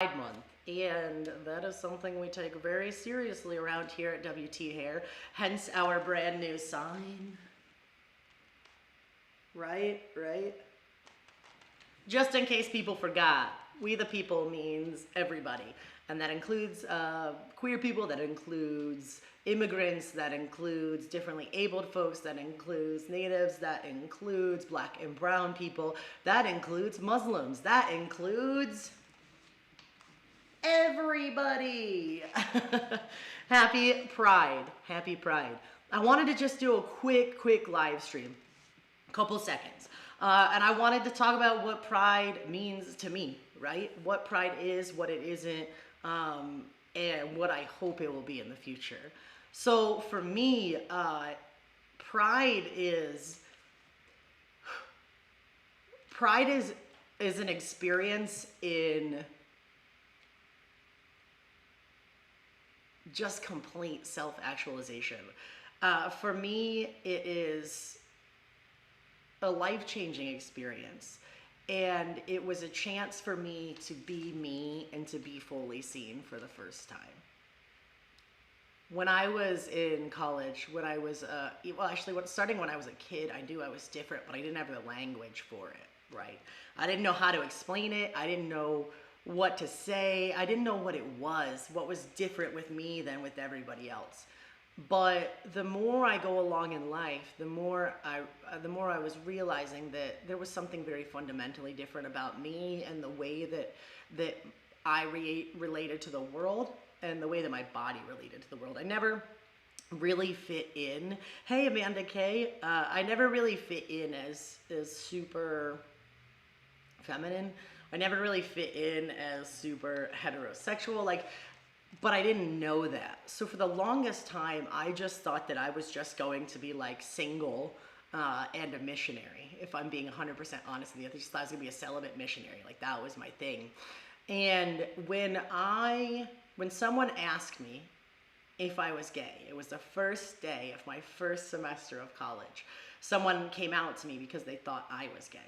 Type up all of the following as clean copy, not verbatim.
Pride Month, and that is something we take very seriously around here at WT Hair, hence our brand new sign. Right? Just in case people forgot, we the people means everybody. And that includes queer people, that includes immigrants, that includes differently abled folks, that includes natives, that includes black and brown people, that includes Muslims, that includes everybody. Happy Pride. Happy Pride. I wanted to just do a quick live stream, a couple seconds. And I wanted to talk about what pride means to me, right? What pride is, what it isn't, and what I hope it will be in the future. So for me, pride is pride is an experience in just complete self-actualization. For me, it is a life-changing experience. And it was a chance for me to be me and to be fully seen for the first time. When I was in college, when I was, starting when I was a kid, I knew I was different, but I didn't have the language for it, right? I didn't know how to explain it. I didn't know what to say. I didn't know what was different with me than with everybody else. But the more I go along in life, the more I was realizing that there was something very fundamentally different about me and the way that I related to the world and the way that my body related to the world. I never really fit in. Hey, Amanda Kay. I never really fit in as super feminine. I never really fit in as super heterosexual. But I didn't know that. So for the longest time, I just thought that I was just going to be like single and a missionary. If I'm being 100% honest with you, I just thought I was gonna be a celibate missionary. Like that was my thing. And when someone asked me if I was gay, it was the first day of my first semester of college. Someone came out to me because they thought I was gay.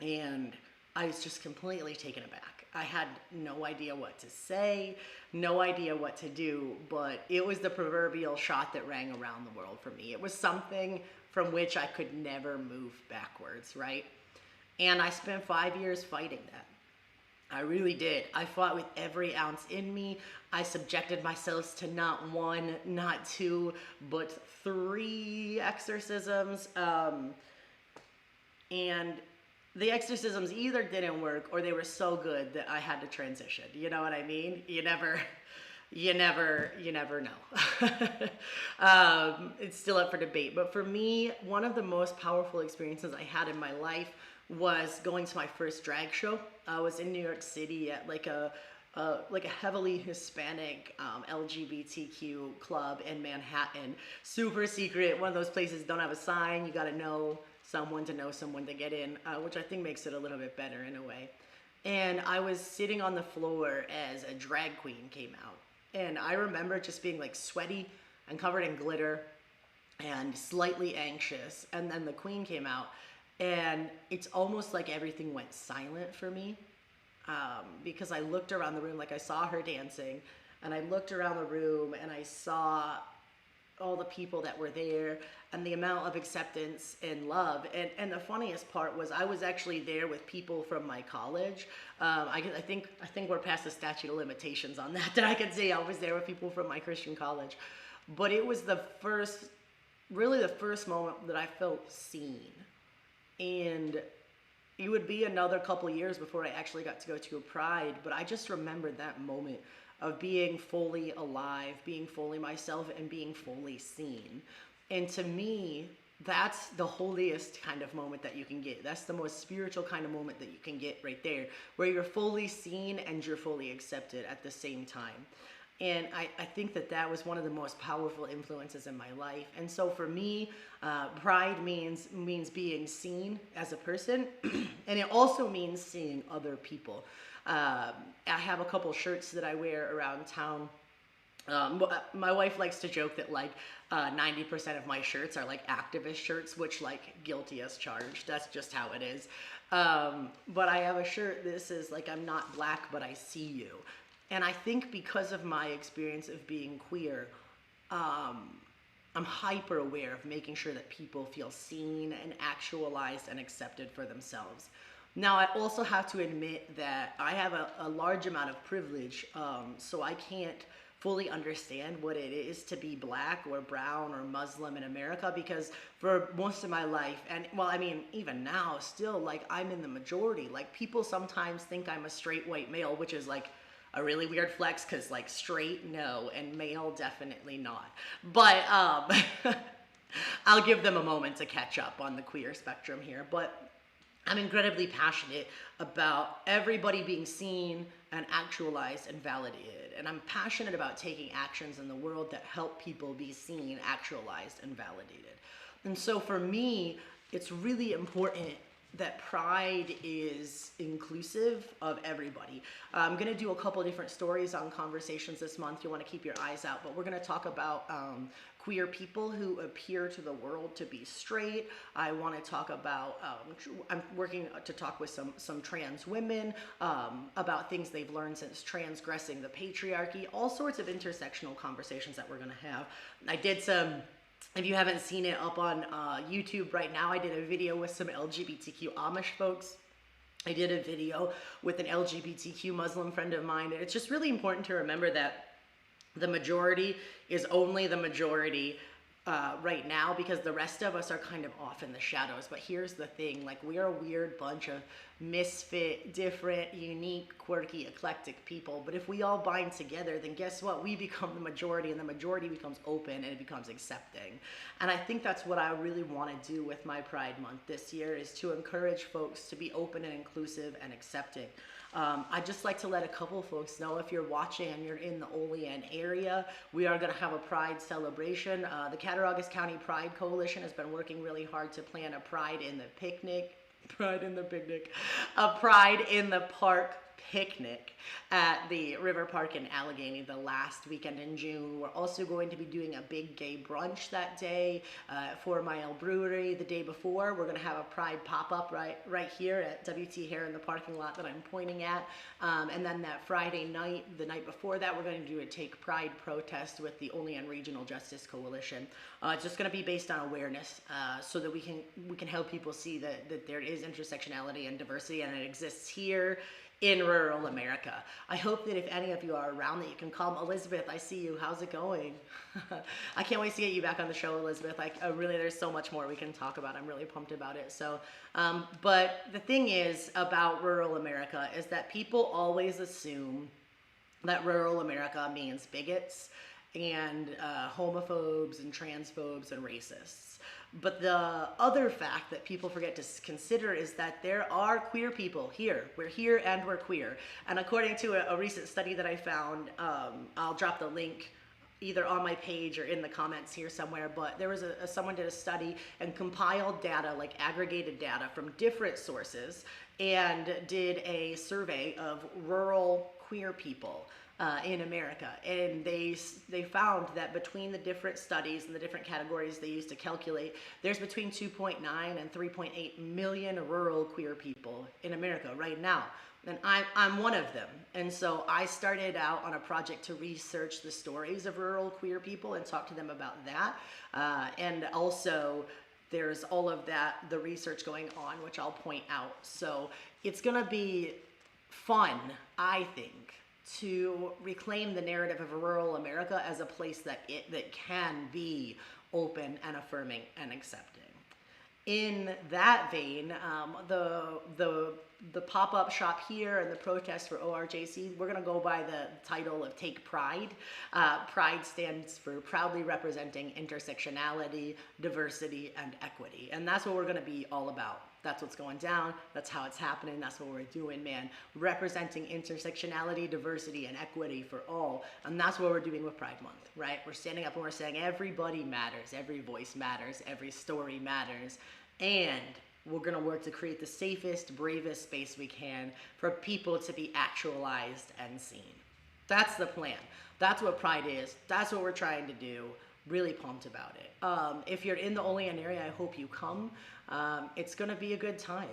And I was just completely taken aback. I had no idea what to say, no idea what to do, but it was the proverbial shot that rang around the world for me. It was something from which I could never move backwards, right? And I spent 5 years fighting that. I really did. I fought with every ounce in me. I subjected myself to not one, not two, but three exorcisms. And the exorcisms either didn't work or they were so good that I had to transition. You know what I mean? You never know. It's still up for debate. But for me, one of the most powerful experiences I had in my life was going to my first drag show. I was in New York City at like a heavily Hispanic LGBTQ club in Manhattan. Super secret. One of those places don't have a sign. You got to know someone to get in, which I think makes it a little bit better in a way. And I was sitting on the floor as a drag queen came out. And I remember just being like sweaty and covered in glitter and slightly anxious. And then the queen came out and it's almost like everything went silent for me. Because I looked around the room, like I saw her dancing and I looked around the room and I saw all the people that were there and the amount of acceptance and love. And the funniest part was I was actually there with people from my college. I think we're past the statute of limitations on that I can say I was there with people from my Christian college. But it was really the first moment that I felt seen. And it would be another couple years before I actually got to go to a Pride, but I just remembered that moment of being fully alive, being fully myself, and being fully seen. And to me, that's the holiest kind of moment that you can get. That's the most spiritual kind of moment that you can get right there, where you're fully seen and you're fully accepted at the same time. And I think that was one of the most powerful influences in my life. And so for me, pride means being seen as a person, and it also means seeing other people. I have a couple shirts that I wear around town My wife likes to joke that like 90% of my shirts are like activist shirts, which like guilty as charged. That's just how it is. But I have a shirt. This is like, I'm not black, but I see you. And I think because of my experience of being queer, I'm hyper aware of making sure that people feel seen and actualized and accepted for themselves. Now, I also have to admit that I have a large amount of privilege, so I can't fully understand what it is to be black or brown or Muslim in America, because for most of my life, and well, I mean, even now, still, like, I'm in the majority. Like, people sometimes think I'm a straight white male, which is like a really weird flex, because like straight, no, and male, definitely not. But I'll give them a moment to catch up on the queer spectrum here. But I'm incredibly passionate about everybody being seen and actualized and validated. And I'm passionate about taking actions in the world that help people be seen, actualized, and validated. And so for me, it's really important that Pride is inclusive of everybody. I'm going to do a couple different stories on conversations this month. You'll want to keep your eyes out, but we're going to talk about queer people who appear to the world to be straight. I want to talk about, I'm working to talk with some trans women about things they've learned since transgressing the patriarchy, all sorts of intersectional conversations that we're going to have. I did some, if you haven't seen it up on YouTube right now, I did a video with some LGBTQ Amish folks. I did a video with an LGBTQ Muslim friend of mine. And it's just really important to remember that the majority is only the majority right now, because the rest of us are kind of off in the shadows. But here's the thing, like, we are a weird bunch of misfit, different, unique, quirky, eclectic people. But if we all bind together, then guess what? We become the majority, and the majority becomes open and it becomes accepting. And I think that's what I really want to do with my Pride Month this year, is to encourage folks to be open and inclusive and accepting. I'd just like to let a couple folks know, if you're watching and you're in the Olean area, we are going to have a Pride celebration. The Cattaraugus County Pride Coalition has been working really hard to plan a Pride in the picnic, a Pride in the Park picnic at the River Park in Allegheny the last weekend in June. We're also going to be doing a big gay brunch that day at 4 Mile Brewery. The day before, we're going to have a Pride pop-up right here at WT Hair in the parking lot that I'm pointing at. And then that Friday night, the night before that, we're going to do a Take Pride protest with the Olean Regional Justice Coalition. It's just going to be based on awareness, so that we can help people see that there is intersectionality and diversity, and it exists here in rural America. I hope that if any of you are around, that you can come. Elizabeth, I see you. How's it going? I can't wait to get you back on the show, Elizabeth. Really, there's so much more we can talk about. I'm really pumped about it. So, but the thing is about rural America is that people always assume that rural America means bigots and homophobes and transphobes and racists. But the other fact that people forget to consider is that there are queer people here. We're here and we're queer. And according to a recent study that I found, I'll drop the link either on my page or in the comments here somewhere, but there was someone did a study and compiled data, like aggregated data from different sources, and did a survey of rural queer people in America, and they found that between the different studies and the different categories they used to calculate, there's between 2.9 and 3.8 million rural queer people in America right now. And I'm one of them. And so I started out on a project to research the stories of rural queer people and talk to them about that. And also there's all of that, the research going on, which I'll point out. So it's gonna be fun, I think, to reclaim the narrative of rural America as a place that can be open and affirming and accepting. In that vein, the pop-up shop here and the protest for ORJC, we're going to go by the title of Take Pride. Pride stands for Proudly Representing Intersectionality, Diversity, and Equity. And that's what we're going to be all about. That's what's going down. That's how it's happening. That's what we're doing, man. Representing intersectionality, diversity, and equity for all. And that's what we're doing with Pride Month, right? We're standing up and we're saying everybody matters. Every voice matters. Every story matters. And we're going to work to create the safest, bravest space we can for people to be actualized and seen. That's the plan. That's what Pride is. That's what we're trying to do. Really pumped about it. If you're in the Olean area, I hope you come. It's going to be a good time.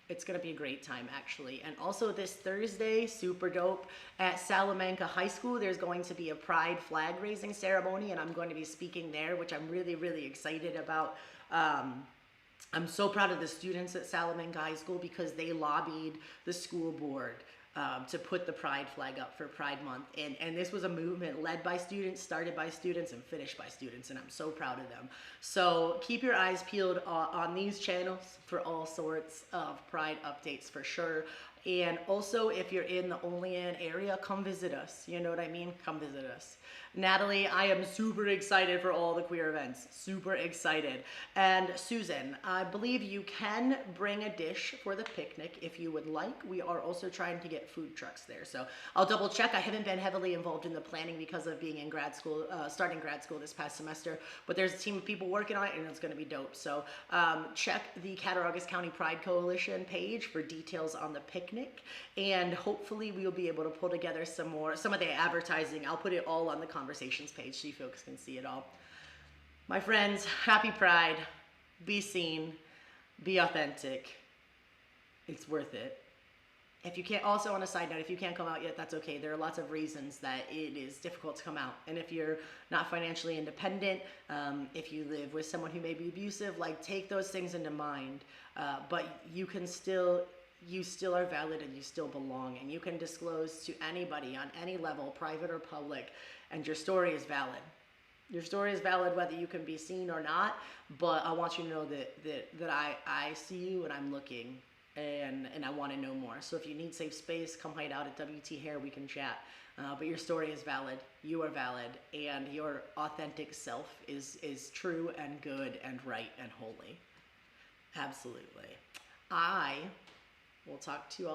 It's going to be a great time, actually. And also this Thursday, super dope, at Salamanca High School, there's going to be a Pride flag raising ceremony, and I'm going to be speaking there, which I'm really, really excited about. I'm so proud of the students at Salamanca High School because they lobbied the school board to put the Pride flag up for Pride Month. And this was a movement led by students, started by students, and finished by students. And I'm so proud of them. So keep your eyes peeled on these channels for all sorts of Pride updates for sure. And also, if you're in the Olean area, come visit us. You know what I mean? Come visit us. Natalie, I am super excited for all the queer events. Super excited. And Susan, I believe you can bring a dish for the picnic if you would like. We are also trying to get food trucks there. So I'll double check. I haven't been heavily involved in the planning because of being in grad school, starting grad school this past semester. But there's a team of people working on it, and it's going to be dope. So check the Cattaraugus County Pride Coalition page for details on the picnic. And hopefully we'll be able to pull together some of the advertising. I'll put it all on the conversations page so you folks can see it all. My friends, happy Pride. Be seen. Be authentic. It's worth it. If you can't, also on a side note, if you can't come out yet, that's okay. There are lots of reasons that it is difficult to come out. And if you're not financially independent, if you live with someone who may be abusive, like take those things into mind. But you still are valid and you still belong. And you can disclose to anybody on any level, private or public, and your story is valid. Your story is valid whether you can be seen or not, but I want you to know that I see you and I'm looking. And I want to know more. So if you need safe space, come hide out at WT Hair. We can chat. But your story is valid. You are valid. And your authentic self is true and good and right and holy. Absolutely. I will talk to you all later.